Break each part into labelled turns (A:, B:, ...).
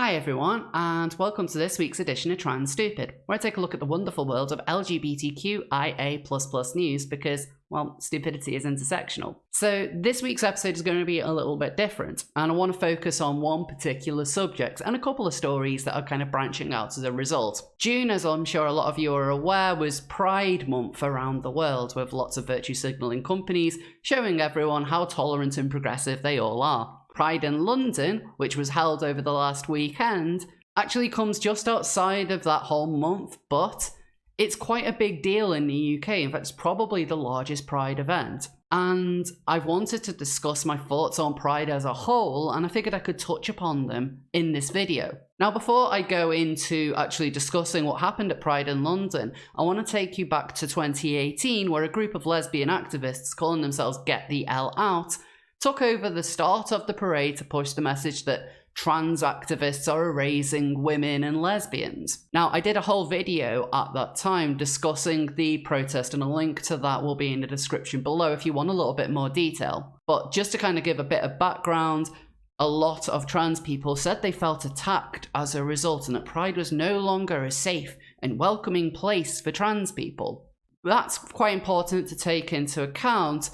A: Hi everyone, and welcome to this week's edition of Trans Stupid, where I take a look at the wonderful world of LGBTQIA++ news because, well, stupidity is intersectional. So this week's episode is going to be a little bit different, and I want to focus on one particular subject and a couple of stories that are kind of branching out as a result. June, as I'm sure a lot of you are aware, was Pride Month around the world, with lots of virtue signalling companies showing everyone how tolerant and progressive they all are. Pride in London, which was held over the last weekend, actually comes just outside of that whole month, but it's quite a big deal in the UK. In fact, it's probably the largest Pride event. And I've wanted to discuss my thoughts on Pride as a whole, and I figured I could touch upon them in this video. Now, before I go into actually discussing what happened at Pride in London, I want to take you back to 2018, where a group of lesbian activists calling themselves Get the L Out took over the start of the parade to push the message that trans activists are erasing women and lesbians. Now, I did a whole video at that time discussing the protest, and a link to that will be in the description below if you want a little bit more detail. But just to kind of give a bit of background, a lot of trans people said they felt attacked as a result, and that Pride was no longer a safe and welcoming place for trans people. That's quite important to take into account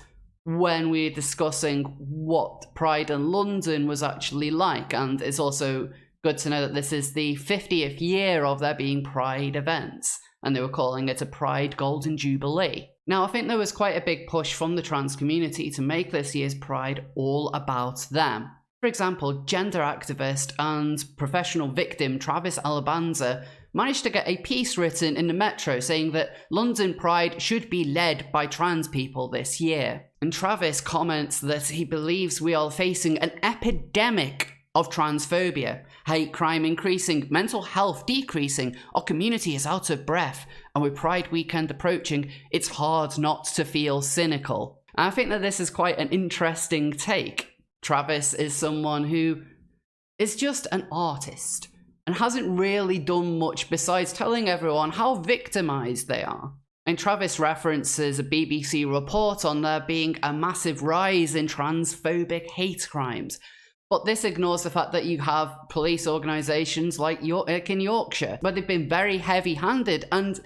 A: when we're discussing what Pride in London was actually like, and it's also good to know that this is the 50th year of there being Pride events, and they were calling it a Pride Golden Jubilee. Now, I think there was quite a big push from the trans community to make this year's Pride all about them. For example, gender activist and professional victim Travis Alabanza managed to get a piece written in the Metro saying that London Pride should be led by trans people this year. And Travis comments that he believes we are facing an epidemic of transphobia, hate crime increasing, mental health decreasing, our community is out of breath, and with Pride weekend approaching, it's hard not to feel cynical. And I think that this is quite an interesting take. Travis is someone who is just an artist and hasn't really done much besides telling everyone how victimized they are. And Travis references a BBC report on there being a massive rise in transphobic hate crimes. But this ignores the fact that you have police organisations like in Yorkshire, where they've been very heavy-handed, and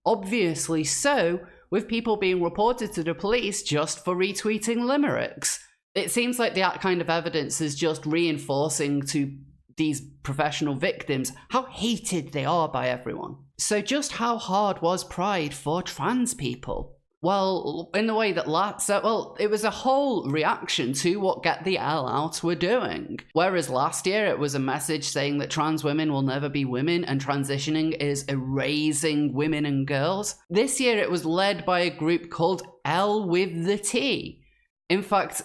A: obviously so, with people being reported to the police just for retweeting limericks. It seems like that kind of evidence is just reinforcing to these professional victims how hated they are by everyone. So just how hard was Pride for trans people? Well, in the way that it was a whole reaction to what Get the L Out were doing. Whereas last year it was a message saying that trans women will never be women and transitioning is erasing women and girls. This year it was led by a group called L with the T. In fact,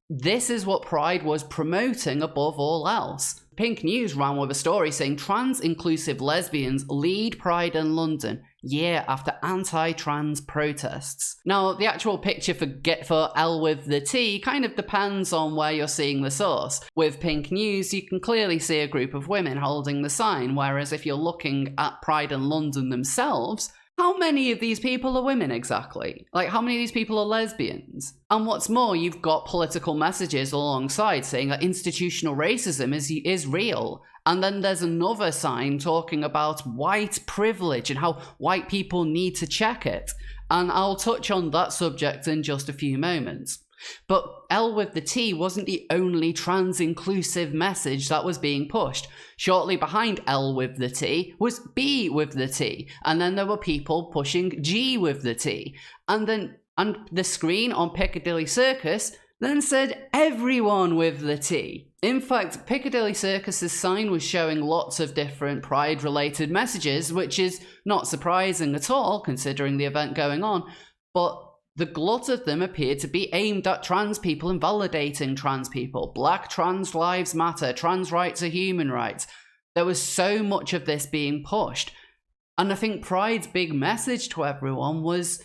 A: this is what Pride was promoting above all else. Pink News ran with a story saying trans-inclusive lesbians lead Pride in London year after anti-trans protests. Now, the actual picture for L with the T kind of depends on where you're seeing the source. With Pink News, you can clearly see a group of women holding the sign, whereas if you're looking at Pride in London themselves, how many of these people are women exactly? Like, how many of these people are lesbians? And what's more, you've got political messages alongside saying that institutional racism is real. And then there's another sign talking about white privilege and how white people need to check it. And I'll touch on that subject in just a few moments. But L with the T wasn't the only trans-inclusive message that was being pushed. Shortly behind L with the T was B with the T, and then there were people pushing G with the T. And the screen on Piccadilly Circus then said everyone with the T. In fact, Piccadilly Circus's sign was showing lots of different Pride-related messages, which is not surprising at all, considering the event going on, but the glut of them appeared to be aimed at trans people and validating trans people. Black trans lives matter, trans rights are human rights. There was so much of this being pushed. And I think Pride's big message to everyone was,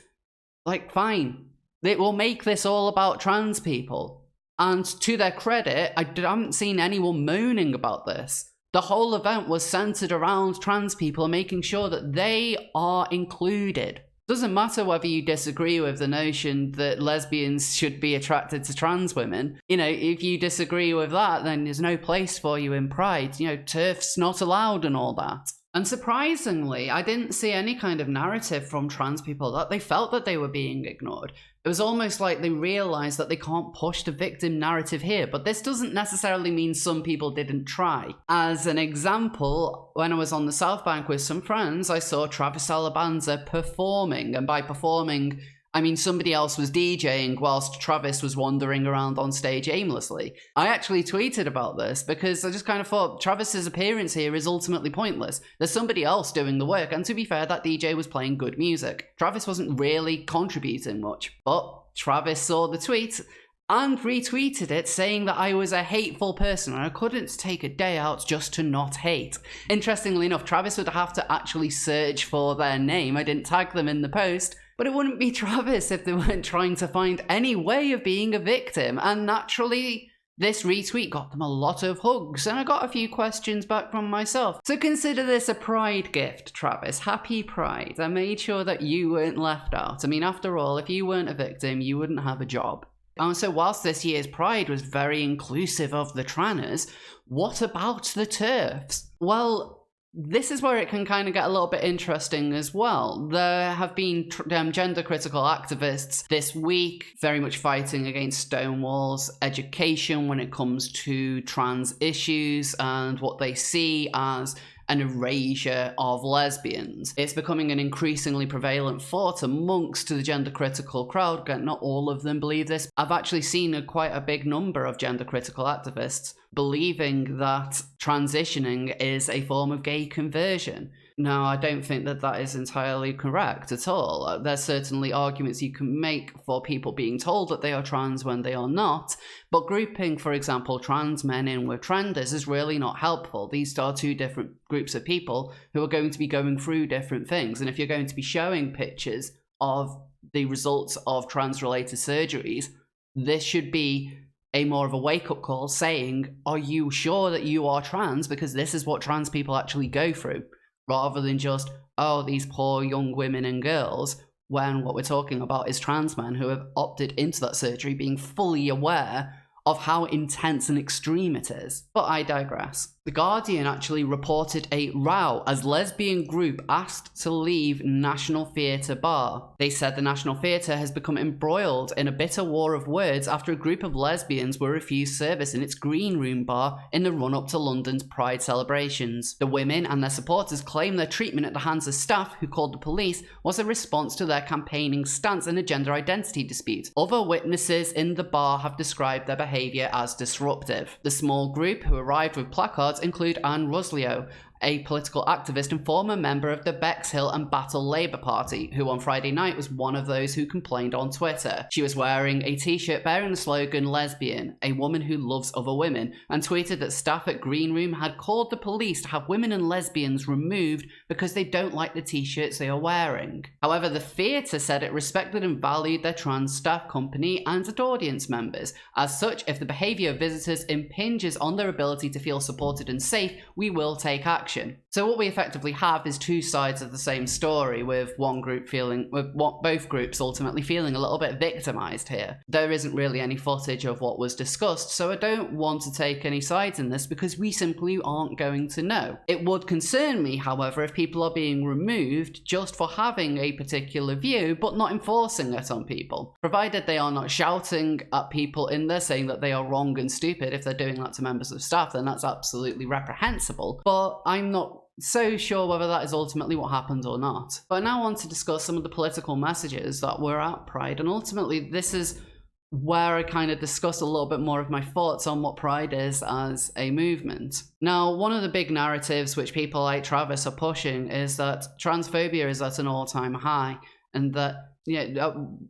A: like, fine, it will make this all about trans people. And to their credit, I haven't seen anyone moaning about this. The whole event was centered around trans people and making sure that they are included. Doesn't matter whether you disagree with the notion that lesbians should be attracted to trans women. You know, if you disagree with that, then there's no place for you in Pride. You know, TERF's not allowed and all that. And surprisingly, I didn't see any kind of narrative from trans people that they felt that they were being ignored. It was almost like they realized that they can't push the victim narrative here, but this doesn't necessarily mean some people didn't try. As an example, when I was on the South Bank with some friends, I saw Travis Alabanza performing, and by performing, I mean somebody else was DJing whilst Travis was wandering around on stage aimlessly. I actually tweeted about this because I just kind of thought Travis's appearance here is ultimately pointless. There's somebody else doing the work, and to be fair, that DJ was playing good music. Travis wasn't really contributing much, but Travis saw the tweet and retweeted it saying that I was a hateful person and I couldn't take a day out just to not hate. Interestingly enough, Travis would have to actually search for their name. I didn't tag them in the post, but it wouldn't be Travis if they weren't trying to find any way of being a victim. And naturally, this retweet got them a lot of hugs, and I got a few questions back from myself. So consider this a Pride gift, Travis. Happy Pride. I made sure that you weren't left out. I mean, after all, if you weren't a victim, you wouldn't have a job. And so whilst this year's Pride was very inclusive of the tranners, what about the TERFs? Well, this is where it can kind of get a little bit interesting as well. There have been gender critical activists this week very much fighting against Stonewall's education when it comes to trans issues and what they see as an erasure of lesbians. It's becoming an increasingly prevalent thought amongst the gender critical crowd. Not all of them believe this. I've actually seen quite a big number of gender critical activists believing that transitioning is a form of gay conversion. Now, I don't think that that is entirely correct at all. There's certainly arguments you can make for people being told that they are trans when they are not, but grouping, for example, trans men in with trenders is really not helpful. These are two different groups of people who are going to be going through different things, and if you're going to be showing pictures of the results of trans-related surgeries, this should be a more of a wake-up call saying, are you sure that you are trans? Because this is what trans people actually go through. Rather than just, oh, these poor young women and girls, when what we're talking about is trans men who have opted into that surgery being fully aware of how intense and extreme it is. But I digress. The Guardian actually reported a row as lesbian group asked to leave National Theatre Bar. They said the National Theatre has become embroiled in a bitter war of words after a group of lesbians were refused service in its Green Room bar in the run-up to London's Pride celebrations. The women and their supporters claim their treatment at the hands of staff who called the police was a response to their campaigning stance in a gender identity dispute. Other witnesses in the bar have described their behaviour as disruptive. The small group who arrived with placards include Anne Roslio, a political activist and former member of the Bexhill and Battle Labour Party, who on Friday night was one of those who complained on Twitter. She was wearing a t-shirt bearing the slogan "Lesbian, a woman who loves other women," and tweeted that staff at Green Room had called the police to have women and lesbians removed because they don't like the t-shirts they are wearing. However, the theatre said it respected and valued their trans staff company and its audience members. As such, if the behaviour of visitors impinges on their ability to feel supported and safe, we will take action. So what we effectively have is two sides of the same story, with both groups ultimately feeling a little bit victimized here. There isn't really any footage of what was discussed, so I don't want to take any sides in this because we simply aren't going to know. It would concern me, however, if people are being removed just for having a particular view but not enforcing it on people. Provided they are not shouting at people in there saying that they are wrong and stupid. If they're doing that to members of staff, then that's absolutely reprehensible. But I'm not so sure whether that is ultimately what happened or not. But I now want to discuss some of the political messages that were at Pride, and ultimately this is where I kind of discuss a little bit more of my thoughts on what Pride is as a movement. Now, one of the big narratives which people like Travis are pushing is that transphobia is at an all-time high, and that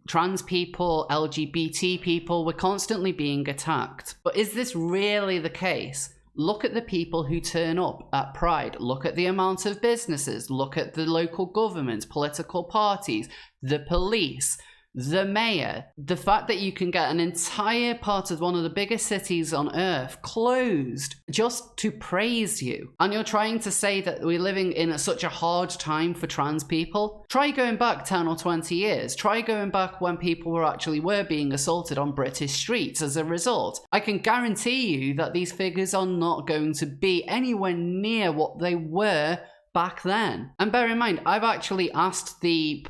A: trans people, LGBT people, were constantly being attacked. But is this really the case? Look at the people who turn up at Pride. Look at the amount of businesses. Look at the local governments, political parties, the police. the mayor, the fact that you can get an entire part of one of the biggest cities on earth closed just to praise you. And you're trying to say that we're living in such a hard time for trans people? Try going back 10 or 20 years. Try going back when people were being assaulted on British streets as a result. I can guarantee you that these figures are not going to be anywhere near what they were back then. And bear in mind, I've actually asked the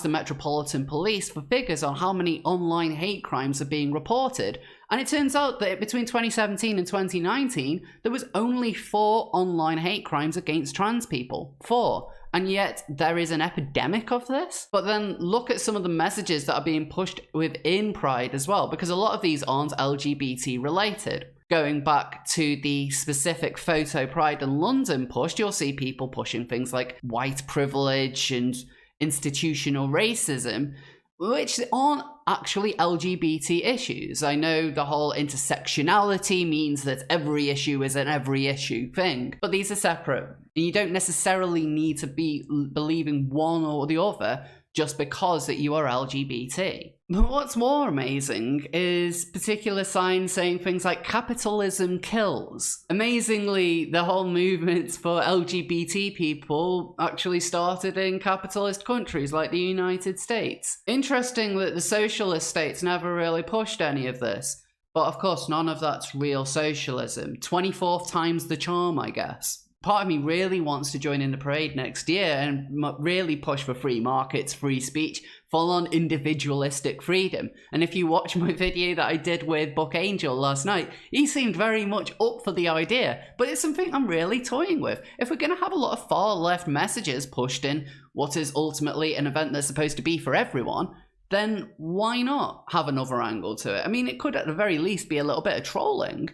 A: Metropolitan Police for figures on how many online hate crimes are being reported. And it turns out that between 2017 and 2019, there was only 4 online hate crimes against trans people. 4. And yet there is an epidemic of this. But then look at some of the messages that are being pushed within Pride as well, because a lot of these aren't LGBT related. Going back to the specific photo Pride in London pushed, you'll see people pushing things like white privilege and institutional racism, which aren't actually LGBT issues. I know the whole intersectionality means that every issue is an every issue thing, but these are separate. And you don't necessarily need to be believing one or the other just because that you are LGBT. But what's more amazing is particular signs saying things like capitalism kills. Amazingly, the whole movement for LGBT people actually started in capitalist countries like the United States. Interesting that the socialist states never really pushed any of this. But of course, none of that's real socialism. 24th time's the charm, I guess. Part of me really wants to join in the parade next year and really push for free markets, free speech, full-on individualistic freedom. And if you watch my video that I did with Buck Angel last night, he seemed very much up for the idea. But it's something I'm really toying with. If we're going to have a lot of far-left messages pushed in what is ultimately an event that's supposed to be for everyone, then why not have another angle to it? I mean, it could at the very least be a little bit of trolling,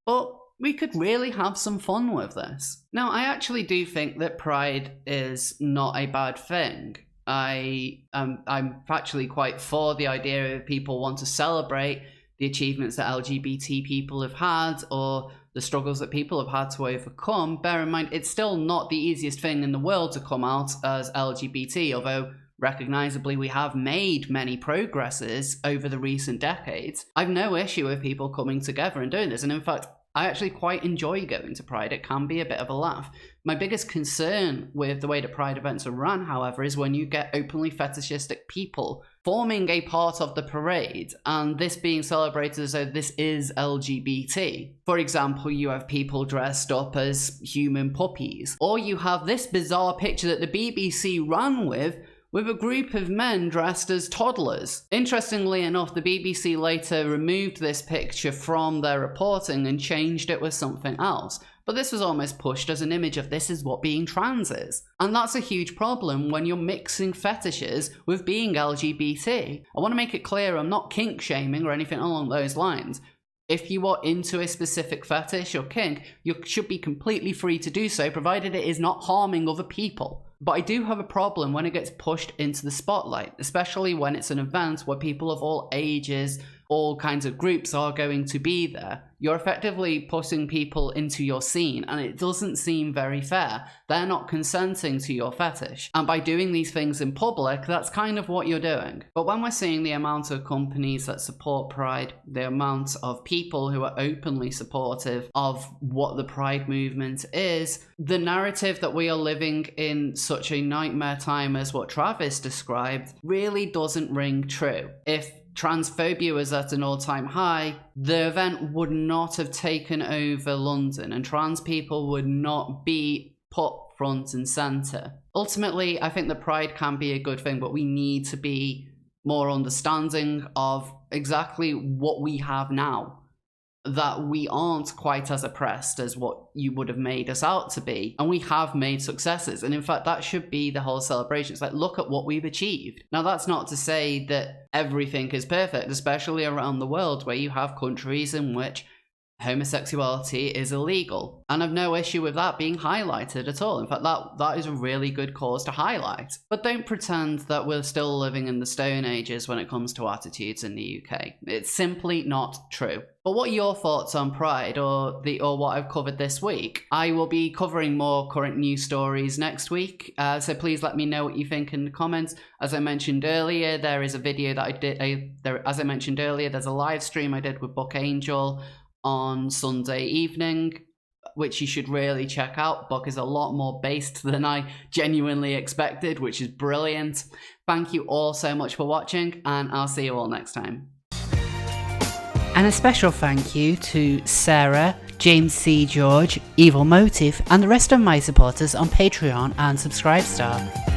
A: but we could really have some fun with this. Now, I actually do think that Pride is not a bad thing. I'm actually quite for the idea of people want to celebrate the achievements that LGBT people have had or the struggles that people have had to overcome. Bear in mind, it's still not the easiest thing in the world to come out as LGBT, although recognizably we have made many progresses over the recent decades. I've no issue with people coming together and doing this, and in fact, I actually quite enjoy going to Pride. It can be a bit of a laugh. My biggest concern with the way that Pride events are run, however, is when you get openly fetishistic people forming a part of the parade and this being celebrated as though this is LGBT. For example, you have people dressed up as human puppies, or you have this bizarre picture that the BBC ran with a group of men dressed as toddlers. Interestingly enough, the BBC later removed this picture from their reporting and changed it with something else. But this was almost pushed as an image of this is what being trans is. And that's a huge problem when you're mixing fetishes with being LGBT. I want to make it clear I'm not kink shaming or anything along those lines. If you are into a specific fetish or kink, you should be completely free to do so, provided it is not harming other people. But I do have a problem when it gets pushed into the spotlight, especially when it's an event where people of all ages, all kinds of groups are going to be there. You're effectively putting people into your scene, and it doesn't seem very fair. They're not consenting to your fetish. And by doing these things in public, that's kind of what you're doing. But when we're seeing the amount of companies that support Pride, the amount of people who are openly supportive of what the Pride movement is, the narrative that we are living in such a nightmare time as what Travis described really doesn't ring true. If transphobia was at an all-time high, the event would not have taken over London and trans people would not be put front and centre. Ultimately, I think that Pride can be a good thing, but we need to be more understanding of exactly what we have now. That we aren't quite as oppressed as what you would have made us out to be. And we have made successes. And in fact, that should be the whole celebration. It's like, look at what we've achieved. Now, that's not to say that everything is perfect, especially around the world where you have countries in which homosexuality is illegal. And I've no issue with that being highlighted at all. In fact, that is a really good cause to highlight. But don't pretend that we're still living in the Stone Ages when it comes to attitudes in the UK. It's simply not true. But what are your thoughts on Pride or what I've covered this week? I will be covering more current news stories next week, so please let me know what you think in the comments. As I mentioned earlier, there is a video that I did. As I mentioned earlier, there's a live stream I did with Buck Angel on Sunday evening, which you should really check out. Buck is a lot more based than I genuinely expected, which is brilliant. Thank you all so much for watching, and I'll see you all next time. And a special thank you to Sarah, James C. George, Evil Motive, and the rest of my supporters on Patreon and Subscribestar.